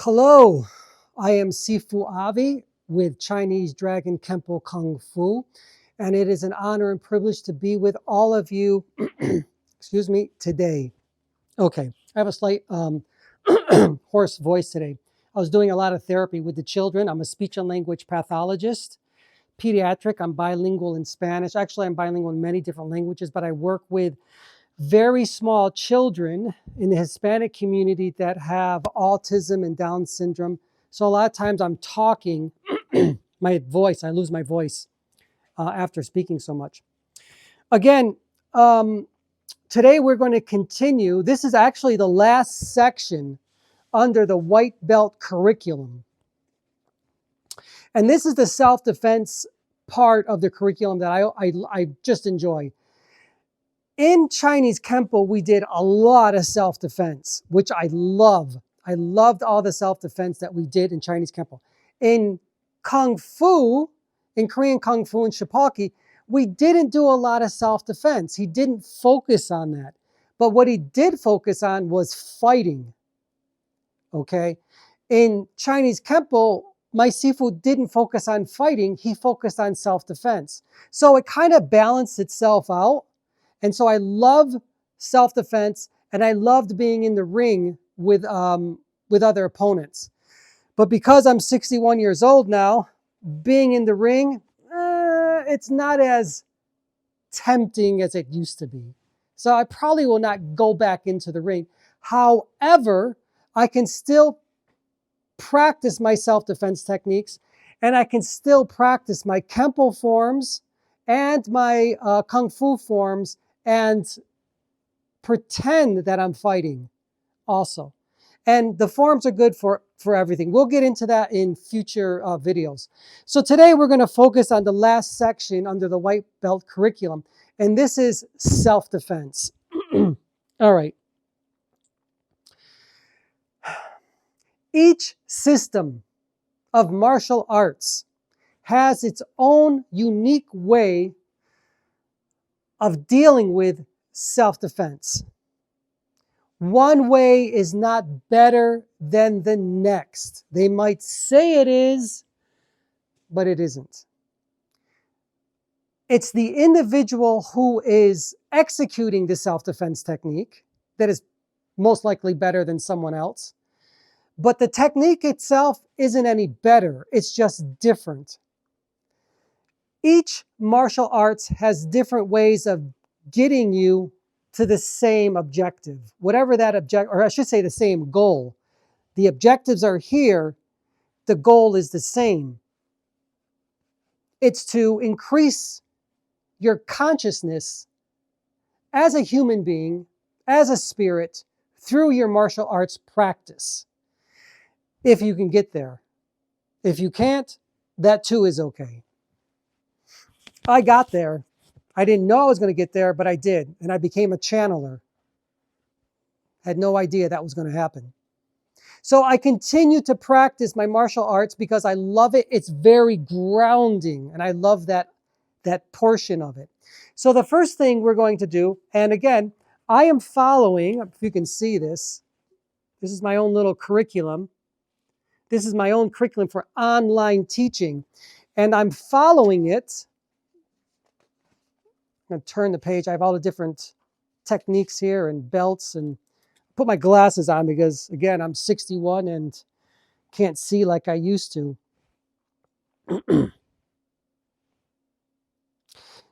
Hello, I am Sifu Avi with Chinese Dragon Kempo Kung Fu, and it is an honor and privilege to be with all of you, excuse me, today. Okay, I have a slight hoarse voice today. I was doing a lot of therapy with the children. I'm a speech and language pathologist, pediatric. I'm bilingual in Spanish. Actually, I'm bilingual in many different languages, but I work with very small children in the Hispanic community that have autism and Down syndrome. So a lot of times I'm talking, I lose my voice after speaking so much. Again, today we're going to continue. This is actually the last section under the white belt curriculum. And this is the self-defense part of the curriculum that I just enjoy. In Chinese Kempo, we did a lot of self-defense, which I love. I loved all the self-defense that we did in Chinese Kempo. In Kung Fu, in Korean Kung Fu and Shipaki, we didn't do a lot of self-defense. He didn't focus on that. But what he did focus on was fighting. Okay? In Chinese Kempo, my Sifu didn't focus on fighting. He focused on self-defense. So it kind of balanced itself out. And so I love self-defense, and I loved being in the ring with other opponents. But because I'm 61 years old now, being in the ring, it's not as tempting as it used to be. So I probably will not go back into the ring. However, I can still practice my self-defense techniques, and I can still practice my Kempo forms and my Kung Fu forms and pretend that I'm fighting also. And the forms are good for everything. We'll get into that in future videos. So today we're going to focus on the last section under the white belt curriculum, and this is self-defense. All right. Each system of martial arts has its own unique way of dealing with self-defense. One way is not better than the next. They might say it is, but it isn't. It's the individual who is executing the self-defense technique that is most likely better than someone else. But the technique itself isn't any better. It's just different. Each martial arts has different ways of getting you to the same objective, whatever that or I should say the same goal. The objectives are here. The goal is the same. It's to increase your consciousness as a human being, as a spirit, through your martial arts practice. If you can get there. If you can't, that too is okay. I got there. I didn't know I was going to get there, but I did. And I became a channeler. Had no idea that was going to happen. So I continue to practice my martial arts because I love it. It's very grounding. And I love that portion of it. So the first thing we're going to do, and again, I am following, if you can see this, this is my own little curriculum. This is my own curriculum for online teaching. And I'm following it. I'm going to turn the page. I have all the different techniques here and belts, and put my glasses on because, again, I'm 61 and can't see like I used to.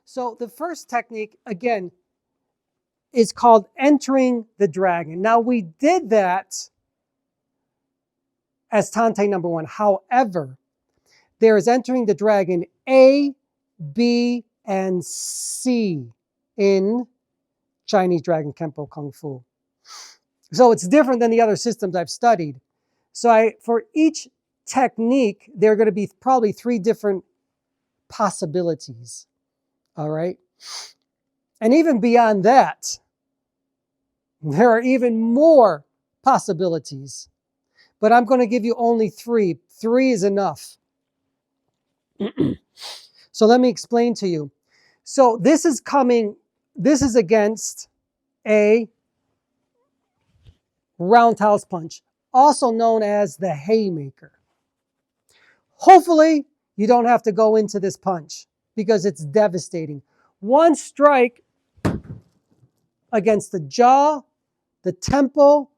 So the first technique, again, is called entering the dragon. Now, we did that as Tan Tei number 1. However, there is entering the dragon A, B, and C in Chinese Dragon Kempo Kung Fu. So it's different than the other systems I've studied. So for each technique, there are going to be probably 3 different possibilities. All right? And even beyond that, there are even more possibilities. But I'm going to give you only 3. 3 is enough. So let me explain to you. So this is against a roundhouse punch. also known as the haymaker. Hopefully, you don't have to go into this punch because it's devastating. One strike against the jaw, the temple,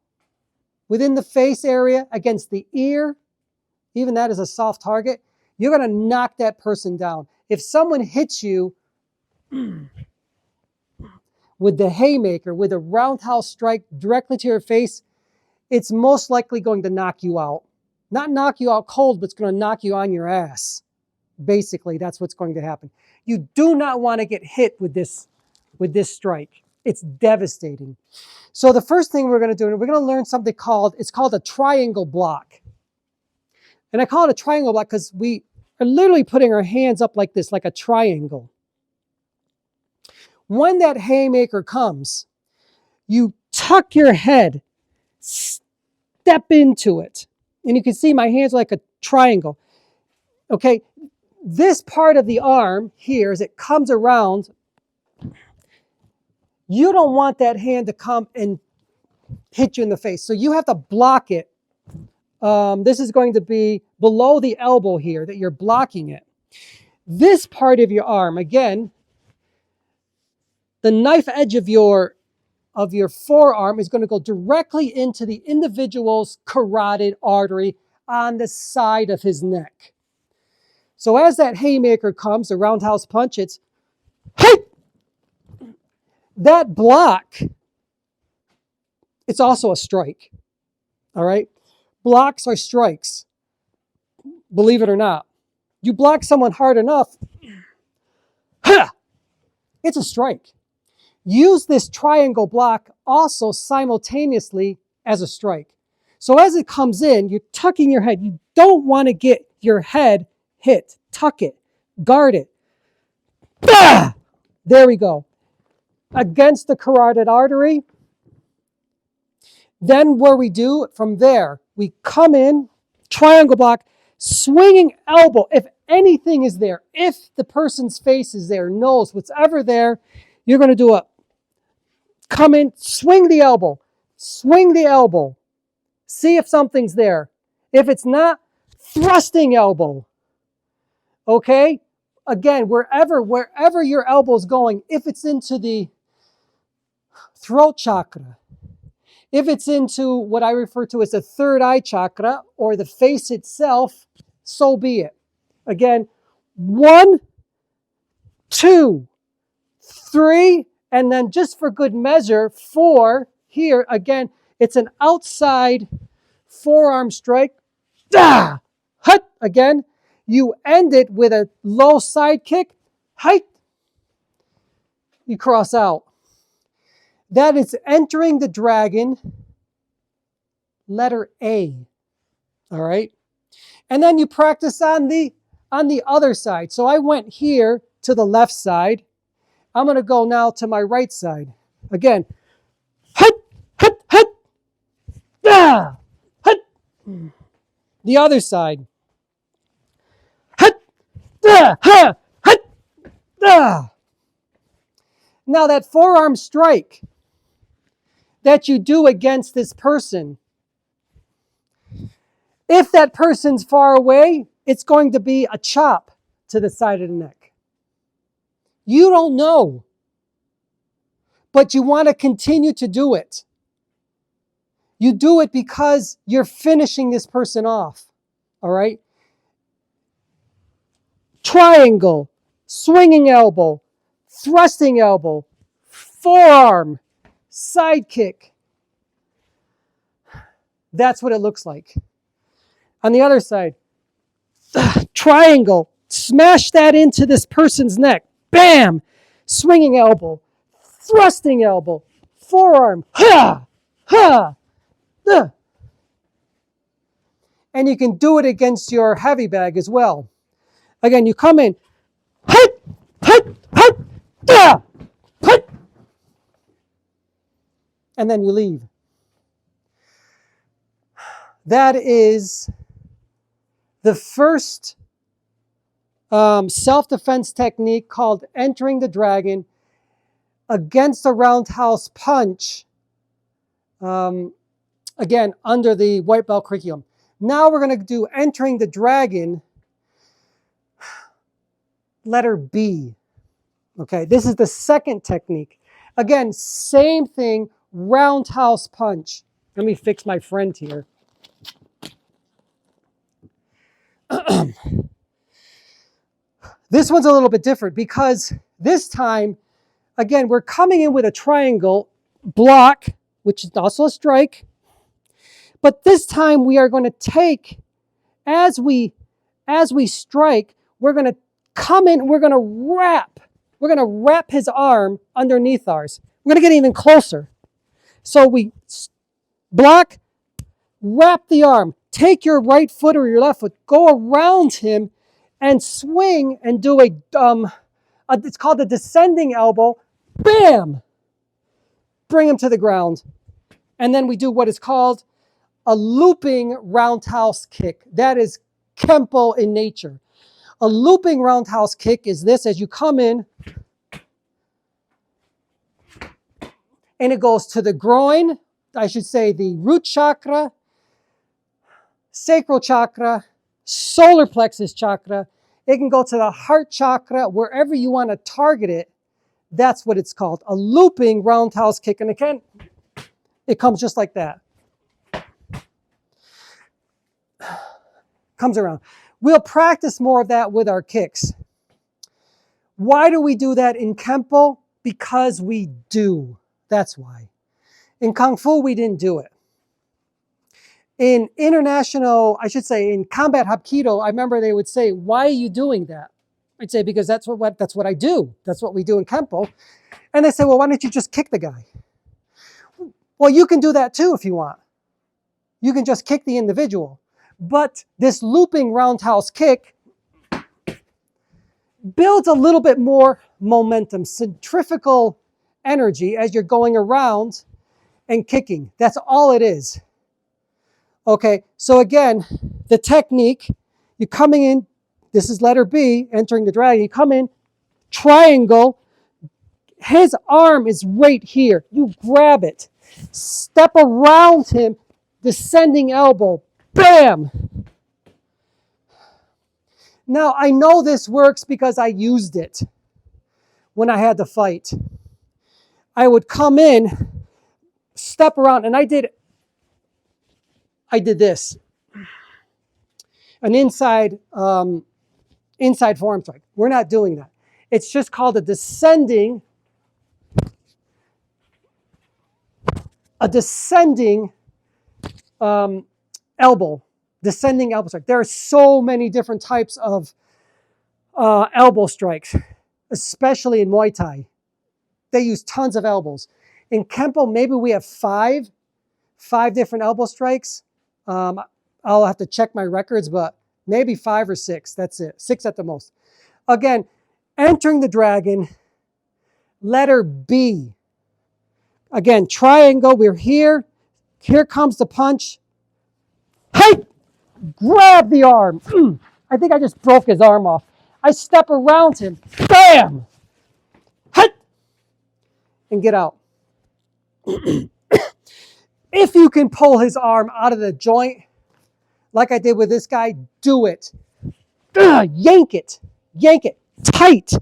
within the face area, against the ear, even that is a soft target, you're going to knock that person down. If someone hits you with the haymaker, with a roundhouse strike directly to your face, it's most likely going to knock you out. Not knock you out cold, but it's going to knock you on your ass. Basically, that's what's going to happen. You do not want to get hit with this strike. It's devastating. So the first thing we're going to do, we're going to learn something called a triangle block. And I call it a triangle block because we are literally putting our hands up like this, like a triangle. When that haymaker comes, you tuck your head, step into it. And you can see my hands are like a triangle. Okay, this part of the arm here, as it comes around, you don't want that hand to come and hit you in the face. So you have to block it. This is going to be below the elbow here that you're blocking it. This part of your arm, again, the knife edge of your forearm is going to go directly into the individual's carotid artery on the side of his neck. So as that haymaker comes, the roundhouse punch, it's hey! That block, it's also a strike. All right? Blocks are strikes. Believe it or not. You block someone hard enough, it's a strike. Use this triangle block also simultaneously as a strike. So as it comes in, you're tucking your head. You don't want to get your head hit. Tuck it. Guard it. Bah! There we go. Against the carotid artery. Then where we do, from there, we come in, triangle block, swinging elbow. If anything is there, if the person's face is there, nose, whatever there, you're going to do a come in, swing the elbow, see if something's there. If it's not, thrusting elbow. Okay? Again, wherever your elbow's going, if it's into the throat chakra, if it's into what I refer to as the third eye chakra or the face itself, so be it. Again, 1, 2, 3, and then just for good measure, 4. Here, again, it's an outside forearm strike. Da! Hut! Again, you end it with a low side kick. Height! You cross out. That is entering the dragon, letter A. All right? And then you practice on the other side. So I went here to the left side. I'm going to go now to my right side. Again. Hut! Hut! Hut! Ah! Hut! The other side. Hut! Ah! Ha! Hut! Ah! Now that forearm strike that you do against this person, if that person's far away, it's going to be a chop to the side of the neck. You don't know, but you want to continue to do it. You do it because you're finishing this person off, all right? Triangle, swinging elbow, thrusting elbow, forearm, side kick. That's what it looks like. On the other side, triangle, smash that into this person's neck. Bam! Swinging elbow, thrusting elbow, forearm, ha! Ha! And you can do it against your heavy bag as well. Again, you come in, hut, hut, hut, da, hut, and then you leave. That is the first self-defense technique called entering the dragon against a roundhouse punch again, under the white belt curriculum. Now we're going to do entering the dragon, letter B. Okay, this is the second technique. Again, same thing, roundhouse punch. Let me fix my friend here. This one's a little bit different because this time, again, we're coming in with a triangle block, which is also a strike. But this time we are going to take, as we strike, we're going to come in, we're going to wrap his arm underneath ours. We're going to get even closer. So we block, wrap the arm, take your right foot or your left foot, go around him and swing and do it's called the descending elbow, bam, bring him to the ground. And then we do what is called a looping roundhouse kick. That is Kempo in nature. A looping roundhouse kick is this: as you come in, and it goes to the groin, I should say the root chakra, sacral chakra, solar plexus chakra. It can go to the heart chakra, wherever you want to target it. That's what it's called, a looping roundhouse kick. And again, it comes just like that. Comes around. We'll practice more of that with our kicks. Why do we do that in Kempo? Because we do. That's why. In Kung Fu, we didn't do it. In international, I should say, in combat Hapkido, I remember they would say, why are you doing that? I'd say, because that's what I do. That's what we do in Kempo. And they say, well, why don't you just kick the guy? Well, you can do that too if you want. You can just kick the individual. But this looping roundhouse kick builds a little bit more momentum, centrifugal energy as you're going around and kicking. That's all it is. Okay, so again, the technique, you're coming in, this is letter B, entering the dragon, you come in, triangle, his arm is right here. You grab it, step around him, descending elbow, bam! Now, I know this works because I used it when I had to fight. I would come in, step around, and I did this. An inside forearm strike. We're not doing that. It's just called a descending elbow. Descending elbow strike. There are so many different types of elbow strikes, especially in Muay Thai. They use tons of elbows. In Kempo, maybe we have five different elbow strikes. I'll have to check my records, but maybe 5 or 6. That's it. 6 at the most. Again, entering the dragon, letter B. Again, triangle, we're here. Here comes the punch. Hey! Grab the arm. I think I just broke his arm off. I step around him. Bam! Hey! And get out. If you can pull his arm out of the joint, like I did with this guy, do it. Yank it. Yank it. Tight.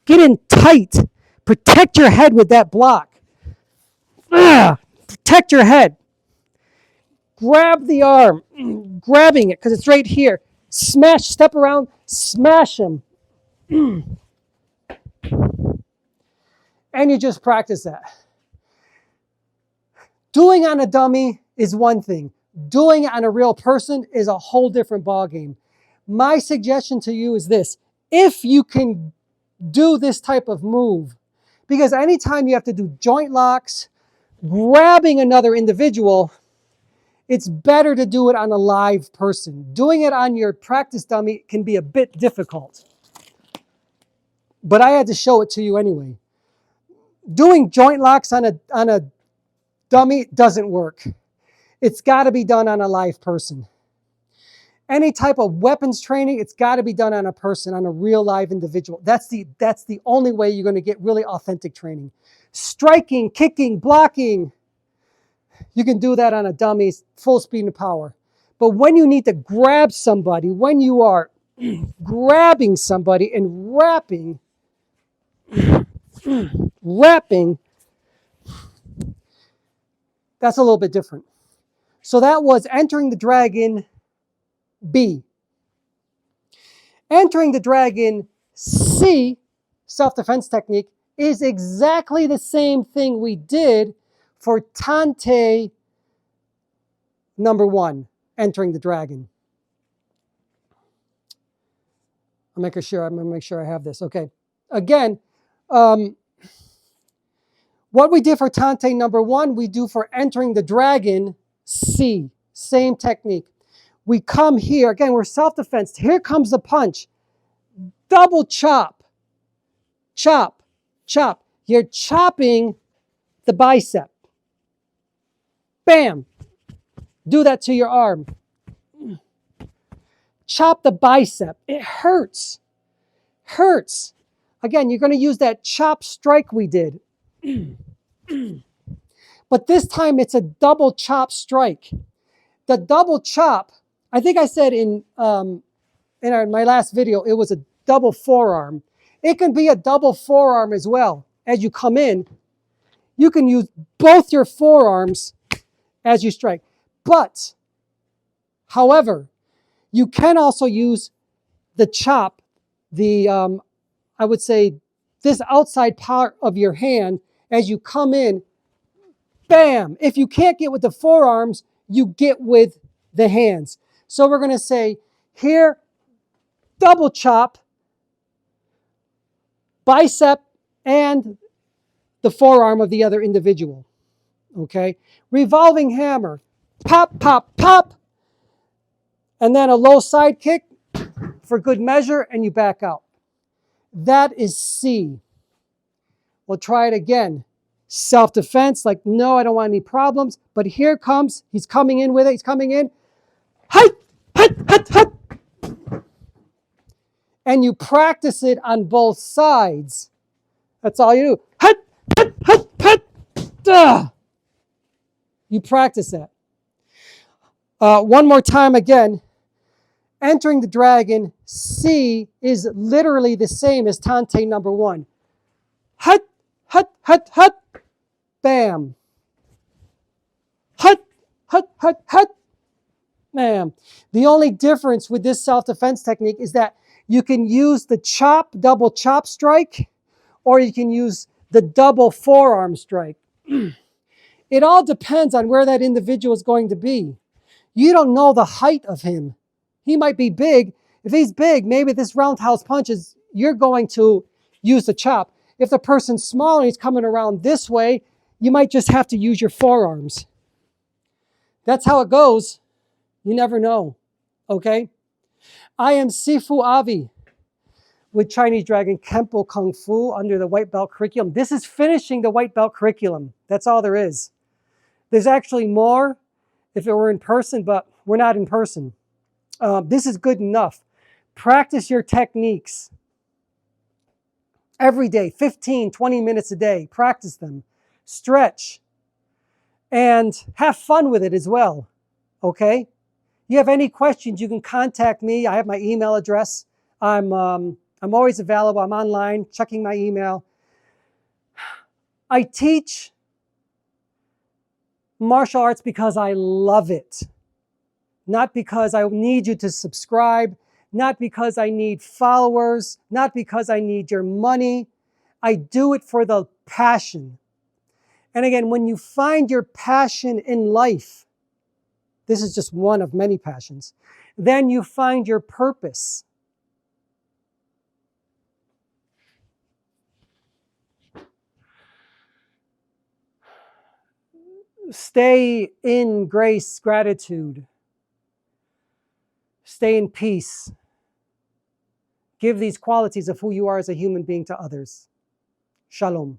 Get in tight. Protect your head with that block. Protect your head. Grab the arm. Grabbing it because it's right here. Smash. Step around. Smash him. And you just practice that. Doing on a dummy is one thing. Doing it on a real person is a whole different ballgame. My suggestion to you is this. If you can do this type of move, because anytime you have to do joint locks, grabbing another individual, it's better to do it on a live person. Doing it on your practice dummy can be a bit difficult. But I had to show it to you anyway. Doing joint locks on a dummy doesn't work. It's got to be done on a live person. Any type of weapons training, it's got to be done on a person, on a real live individual. That's the only way you're going to get really authentic training. Striking, kicking, blocking, you can do that on a dummy, full speed and power. But when you need to grab somebody, when you are grabbing somebody and wrapping, that's a little bit different. So that was entering the dragon B. Entering the dragon C, self-defense technique, is exactly the same thing we did for Tan Tei number 1, entering the dragon. I'm going to make sure I have this. Okay. Again, what we did for Tan Tei number 1, we do for entering the dragon C. Same technique. We come here. Again, we're self-defense. Here comes the punch. Double chop. Chop. Chop. You're chopping the bicep. Bam. Do that to your arm. Chop the bicep. It hurts. Hurts. Again, you're going to use that chop strike we did. But this time it's a double chop strike. The double chop, I think I said in my last video, it was a double forearm. It can be a double forearm as well. As you come in, you can use both your forearms as you strike. But, however, you can also use the chop, I would say, this outside part of your hand as you come in. Bam! If you can't get with the forearms, you get with the hands. So we're going to say here, double chop, bicep, and the forearm of the other individual. Okay? Revolving hammer, pop, pop, pop, and then a low side kick for good measure, and you back out. That is C. We'll try it again. Self-defense, like, no, I don't want any problems. But here comes, he's coming in with it, he's coming in. Hut, hut, hut, hut. And you practice it on both sides. That's all you do. Hut, hut, hut, hut. Duh. You practice that. One more time again. Entering the dragon, C is literally the same as Tan Tei number 1. Hut, hut, hut, hut. Bam. Hut, hut, hut, hut. Bam. The only difference with this self-defense technique is that you can use the chop, double chop strike, or you can use the double forearm strike. It all depends on where that individual is going to be. You don't know the height of him. He might be big. If he's big, maybe this roundhouse punches, you're going to use the chop. If the person's small and he's coming around this way, you might just have to use your forearms. That's how it goes. You never know. Okay? I am Sifu Avi with Chinese Dragon Kempo Kung Fu under the white belt curriculum. This is finishing the white belt curriculum. That's all there is. There's actually more if it were in person, but we're not in person. This is good enough. Practice your techniques every day, 15, 20 minutes a day. Practice them. Stretch. And have fun with it as well. Okay? You have any questions, you can contact me. I have my email address. I'm always available. I'm online, checking my email. I teach martial arts because I love it. Not because I need you to subscribe, not because I need followers, not because I need your money. I do it for the passion. And again, when you find your passion in life, this is just one of many passions, then you find your purpose. Stay in grace, gratitude. Stay in peace. Give these qualities of who you are as a human being to others. Shalom.